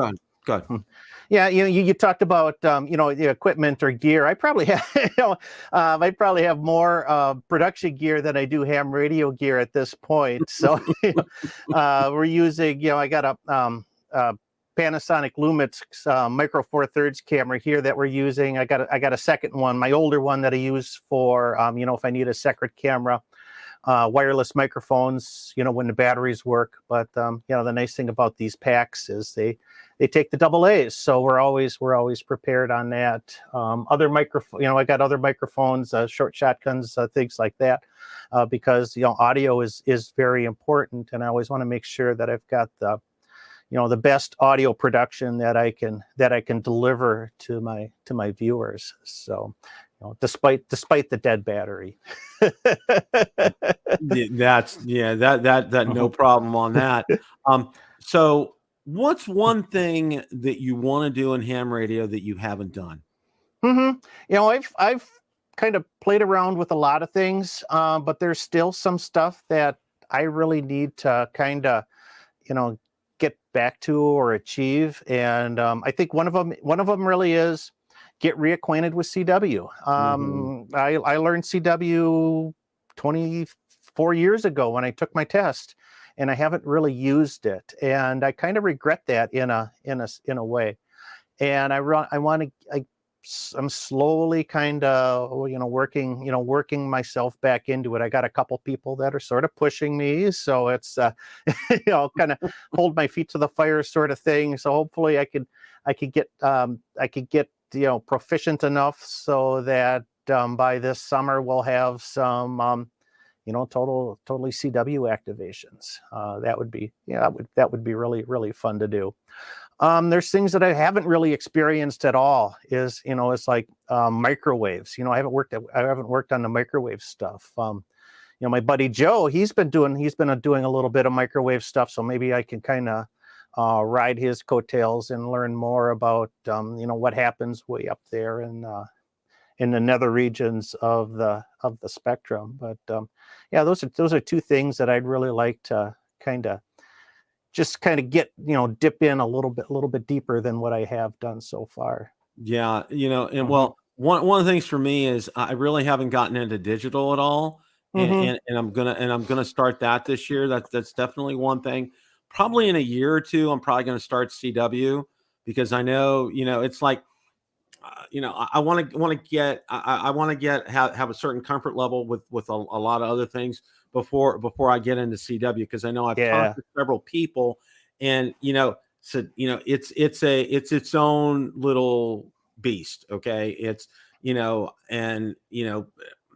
Go ahead. Yeah, you talked about the equipment or gear. I probably have I probably have more production gear than I do ham radio gear at this point. So we're using I got a Panasonic Lumix Micro Four Thirds camera here that we're using. I got a second one, my older one that I use for if I need a separate camera. Wireless microphones, when the batteries work. But the nice thing about these packs is they take the AA's, so we're always prepared on that. Other microphone, I got other microphones, short shotguns, things like that, because audio is very important, and I always want to make sure that I've got the best audio production that I can deliver to my viewers. So. Despite the dead battery. That's no problem on that. So what's one thing that you want to do in ham radio that you haven't done? I've kind of played around with a lot of things, but there's still some stuff that I really need to kind of, get back to or achieve. And I think one of them really is get reacquainted with CW. I learned CW 24 years ago when I took my test, and I haven't really used it, and I kind of regret that in a way. And I'm slowly kind of working myself back into it. I got a couple people that are sort of pushing me, so it's kind of hold my feet to the fire sort of thing. So hopefully I could get proficient enough so that by this summer we'll have some totally CW activations. That would be really, really fun to do. There's things that I haven't really experienced at all. It's like microwaves. I haven't worked on the microwave stuff. My buddy Joe, he's been doing a little bit of microwave stuff. So maybe I can kind of ride his coattails and learn more about what happens way up there in the nether regions of the spectrum. But those are two things that I'd really like to kind of get, dip in a little bit deeper than what I have done so far. Yeah. And well, one of the things for me is I really haven't gotten into digital at all. And I'm gonna start that this year. That's definitely one thing. Probably in a year or two, I'm probably gonna start CW, because I know, it's like, I want to have a certain comfort level with a lot of other things before I get into CW, because I know I've talked to several people, and so it's its own little beast. Okay, it's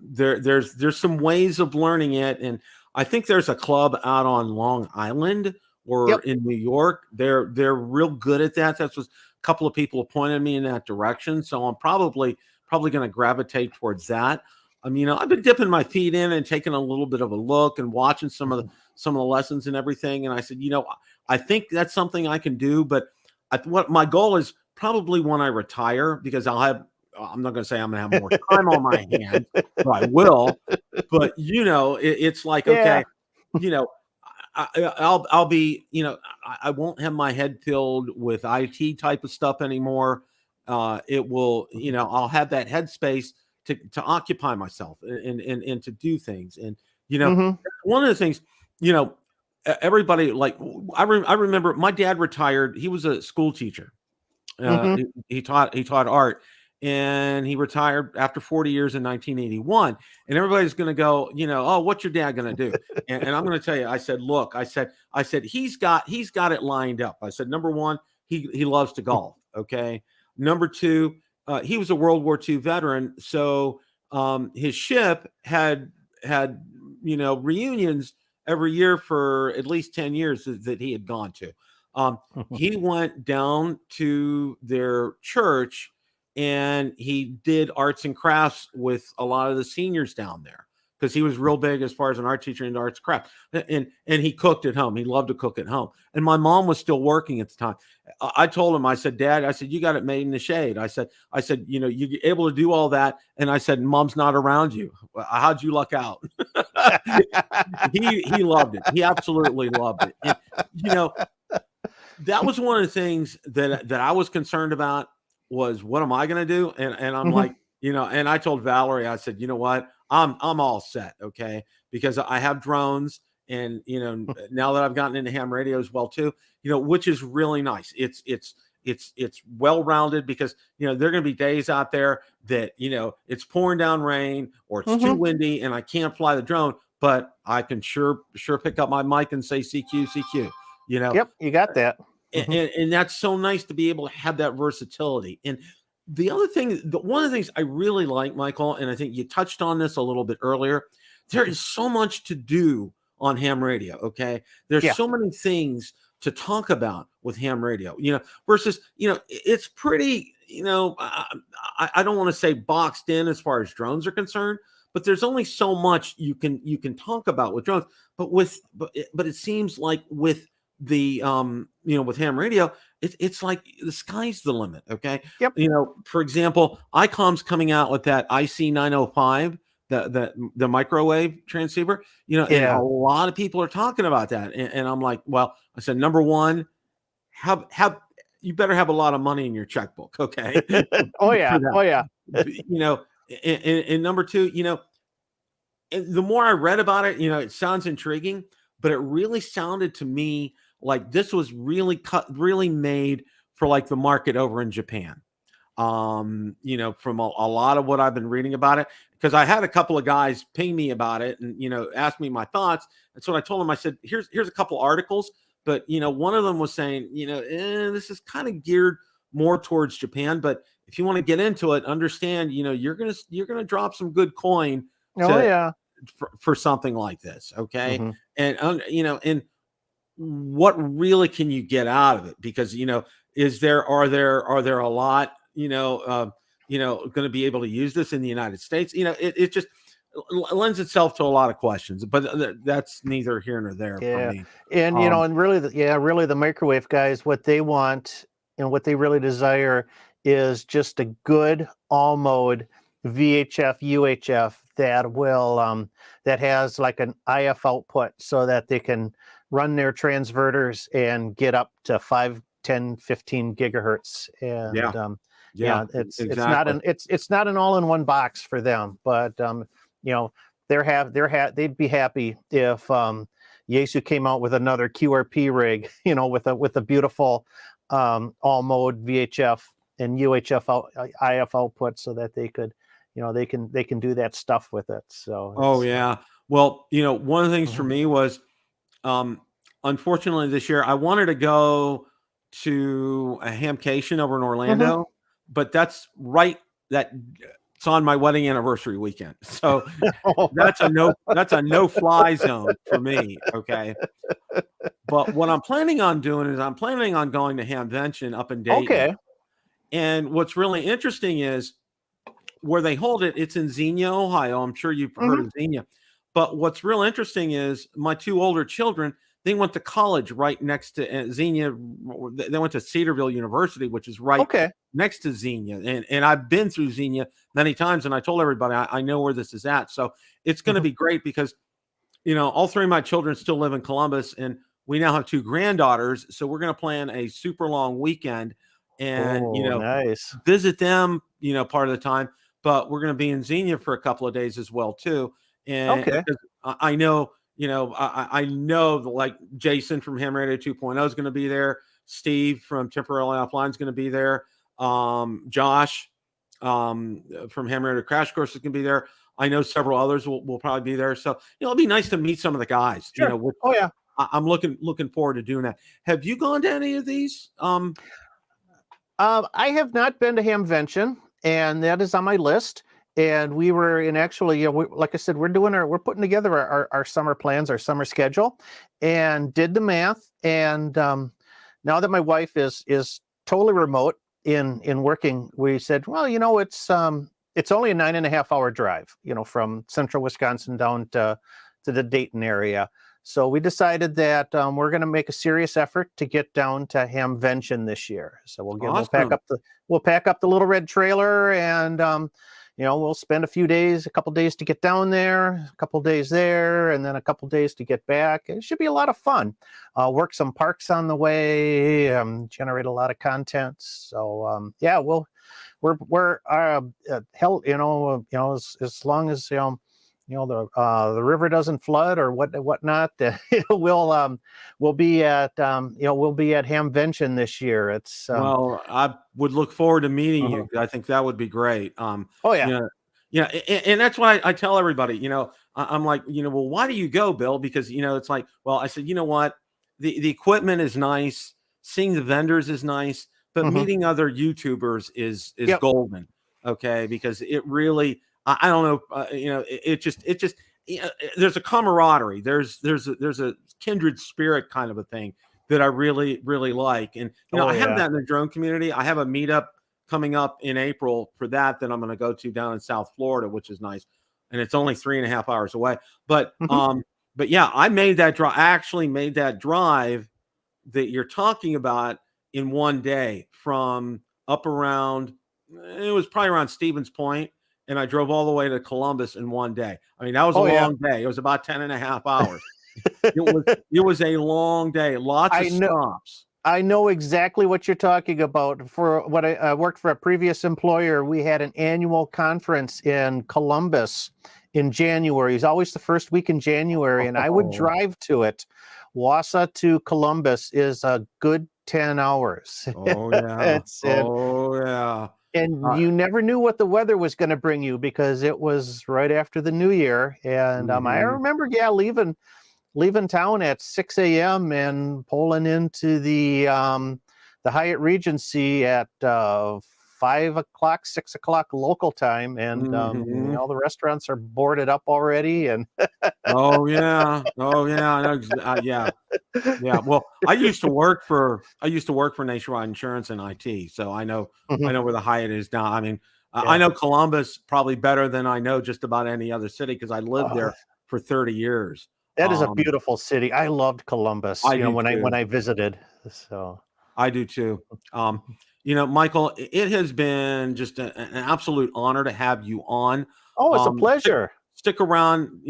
there's some ways of learning it, and I think there's a club out on Long Island or in New York. They're real good at that. That's what a couple of people have pointed me in that direction. So I'm probably going to gravitate towards that. I've been dipping my feet in and taking a little bit of a look and watching some of the lessons and everything. And I said, I think that's something I can do. But what my goal is, probably when I retire, because I'm not going to say I'm going to have more time on my hands, but I will. But it's like, okay, I'll be, I won't have my head filled with IT type of stuff anymore. It will, I'll have that headspace to occupy myself and to do things. And, one of the things, everybody, like, I remember my dad retired. He was a school teacher. He taught art, and he retired after 40 years in 1981. And everybody's going to go, oh, what's your dad going to do? And I'm going to tell you, I said, look, I said, he's got it lined up. I said, number one, he loves to golf. Okay. Number two, he was a World War II veteran. So his ship had reunions every year for at least 10 years that he had gone to. He went down to their church and he did arts and crafts with a lot of the seniors down there, because he was real big as far as an art teacher into arts and crafts. And he cooked at home. He loved to cook at home. And my mom was still working at the time. I told him, I said, Dad, I said, you got it made in the shade. I said, you're able to do all that. And I said, Mom's not around you. How'd you luck out? He loved it. He absolutely loved it. And, that was one of the things that I was concerned about, was what am I going to do? And I'm like, and I told Valerie, I said, you know what, I'm all set. Okay. Because I have drones, and, now that I've gotten into ham radio as well too, which is really nice. It's well-rounded, because, there are going to be days out there that, it's pouring down rain or it's too windy and I can't fly the drone, but I can sure pick up my mic and say CQ. Yep, you got that. And that's so nice to be able to have that versatility. And the other thing, one of the things I really like, Michael, and I think you touched on this a little bit earlier, there is so much to do on ham radio. Okay. There's so many things to talk about with ham radio, versus, it's pretty, I don't want to say boxed in as far as drones are concerned, but there's only so much you can talk about with drones. But it seems like with the with ham radio, it's like the sky's the limit. Okay. Yep. For example, ICOM's coming out with that IC905, the microwave transceiver, and a lot of people are talking about that. And I'm like, well, I said, number one, have you better have a lot of money in your checkbook. Okay. Oh yeah. And number two, the more I read about it, it sounds intriguing, but it really sounded to me like this was really made for like the market over in Japan. From a lot of what I've been reading about it, because I had a couple of guys ping me about it and, ask me my thoughts. And so I told them, I said, here's a couple articles, but, one of them was saying, this is kind of geared more towards Japan, but if you want to get into it, understand, you're going to drop some good coin Oh yeah. for something like this. Okay. Mm-hmm. And, and what really can you get out of it? Because, are there a lot, going to be able to use this in the United States? It just lends itself to a lot of questions, but that's neither here nor there for me. And, and really, really the microwave guys, what they want and what they really desire is just a good all mode VHF, UHF that will, that has like an IF output so that they can run their transverters and get up to 5, 10, 15 gigahertz. And exactly. it's not an all-in-one box for them, but they'd be happy if Yaesu came out with another QRP rig, with a beautiful all mode VHF and UHF IF output so that they could, they can do that stuff with it. So well, one of the things for me was unfortunately this year I wanted to go to a Hamcation over in Orlando, but that's it's on my wedding anniversary weekend. So that's a no fly zone for me. Okay. But what I'm planning on doing is I'm planning on going to Hamvention up in Dayton. Okay. And what's really interesting is where they hold it, it's in Xenia, Ohio. I'm sure you've heard of Xenia. But what's real interesting is my two older children, they went to college right next to Xenia. They went to Cedarville University, which is right next to Xenia. And I've been through Xenia many times, and I told everybody I know where this is at. So it's going to be great because, all three of my children still live in Columbus, and we now have two granddaughters. So we're going to plan a super long weekend and, nice. visit them, part of the time. But we're going to be in Xenia for a couple of days as well, too. And I know, I know like Jason from Ham Radio 2.0 is going to be there. Steve from Temporarily Offline is going to be there. Josh from Ham Radio Crash Course is going to be there. I know several others will probably be there. So, it'll be nice to meet some of the guys. Sure. I'm looking forward to doing that. Have you gone to any of these? I have not been to Hamvention, and that is on my list. And we were in actually, like I said, we're putting together our summer plans, our summer schedule, and did the math. And now that my wife is totally remote in working, we said, well, it's only a 9.5 hour drive, from central Wisconsin down to the Dayton area. So we decided that we're going to make a serious effort to get down to Hamvention this year. So we'll pack up the little red trailer, and we'll spend a couple days to get down there, a couple days there, and then a couple days to get back. It should be a lot of fun. Work some parks on the way, generate a lot of content. So we're as long as the river doesn't flood or whatnot, we'll be at Hamvention this year. It's well, I would look forward to meeting you. I think that would be great. And that's why I tell everybody, I'm like, well, why do you go, Bill? Because it's like, well, I said, what, the equipment is nice, seeing the vendors is nice, but meeting other YouTubers is golden. Okay, because it really. I don't know, it just there's a camaraderie. There's a kindred spirit kind of a thing that I really, really like. And, I have that in the drone community. I have a meetup coming up in April for that I'm going to go to down in South Florida, which is nice. And it's only 3.5 hours away. But yeah, I made that drive. I actually made that drive that you're talking about in one day from up around, it was probably around Stevens Point. And I drove all the way to Columbus in one day. I mean, that was a long day. It was about 10.5 hours. It was a long day. Lots of stops. I know exactly what you're talking about. For what I worked for a previous employer, we had an annual conference in Columbus, in January. It's always the first week in January, and I would Oh, drive to it. Wausau to Columbus is a good 10 hours. oh yeah. It's Oh yeah. and Uh, you never knew what the weather was going to bring you because it was right after the New Year. And I mhm. remember, yeah, leaving town at 6 a.m. and pulling into the Hyatt Regency at 5 o'clock, 6 o'clock local time, and Mhm. all the restaurants are boarded up already. And Oh yeah. Oh yeah. I know yeah. Yeah. Well, I used to work for Nationwide Insurance and IT, so I Mhm. know where the Hyatt is now. I mean, I Yeah. know Columbus probably better than I know just about any other city because I lived Oh, there for 30 years. that is a Um, beautiful city. I loved Columbus, I do when too. I visited. So, I do too. Um, Michael, it has been just an absolute honor to have you on. oh, it's a Stick, pleasure. stick around.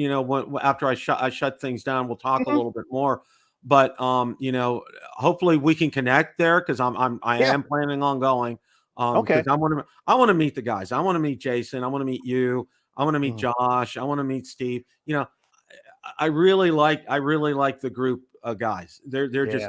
After I shut things down, we'll talk a Mhm. little bit more. But hopefully we can connect there because I Yeah. am planning on going. Okay. Because I want to meet the guys. I want to meet Jason. I want to meet you. I want to meet Mhm. Josh. I want to meet Steve. I really like the group of guys. They're just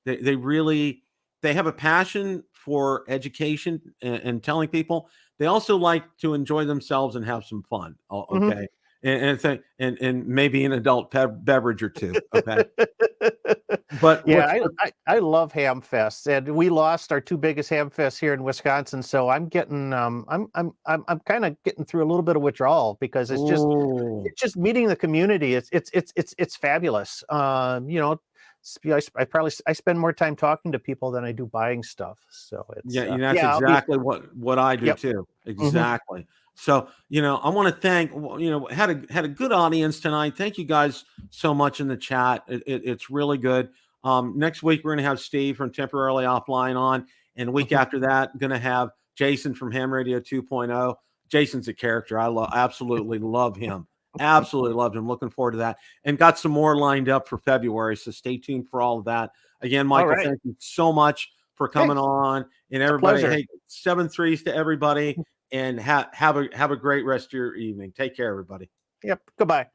Yeah. they really they have a passion for education and telling people. They also like to enjoy themselves and have some fun. Mhm. Okay, and maybe an adult beverage or two. Okay, but Yeah, what's I love Hamfest, and we lost our two biggest Hamfests here in Wisconsin, so I'm getting I'm kind of getting through a little bit of withdrawal because oh it's just meeting the community. It's fabulous. I spend more time talking to people than I do buying stuff. So it's yeah, that's yeah, I'll be exactly what I do yep. too. Hmm. Exactly. So, I want to thank, had a good audience tonight. Thank you guys so much in the chat. It's really good. Next week we're going to have Steve from Temporarily Offline on, and the week Hmm. after that, going to have Jason from Ham Radio 2.0. Jason's a character. Absolutely love him. Absolutely loved him. Looking forward to that, and got some more lined up for February. So stay tuned for all of that. Again, All Michael, right. thank you so much for Hey, coming on, and it's a everybody. pleasure. Hey, 7 3s to everybody, and have a great rest of your evening. Take care, everybody. Yep. Goodbye.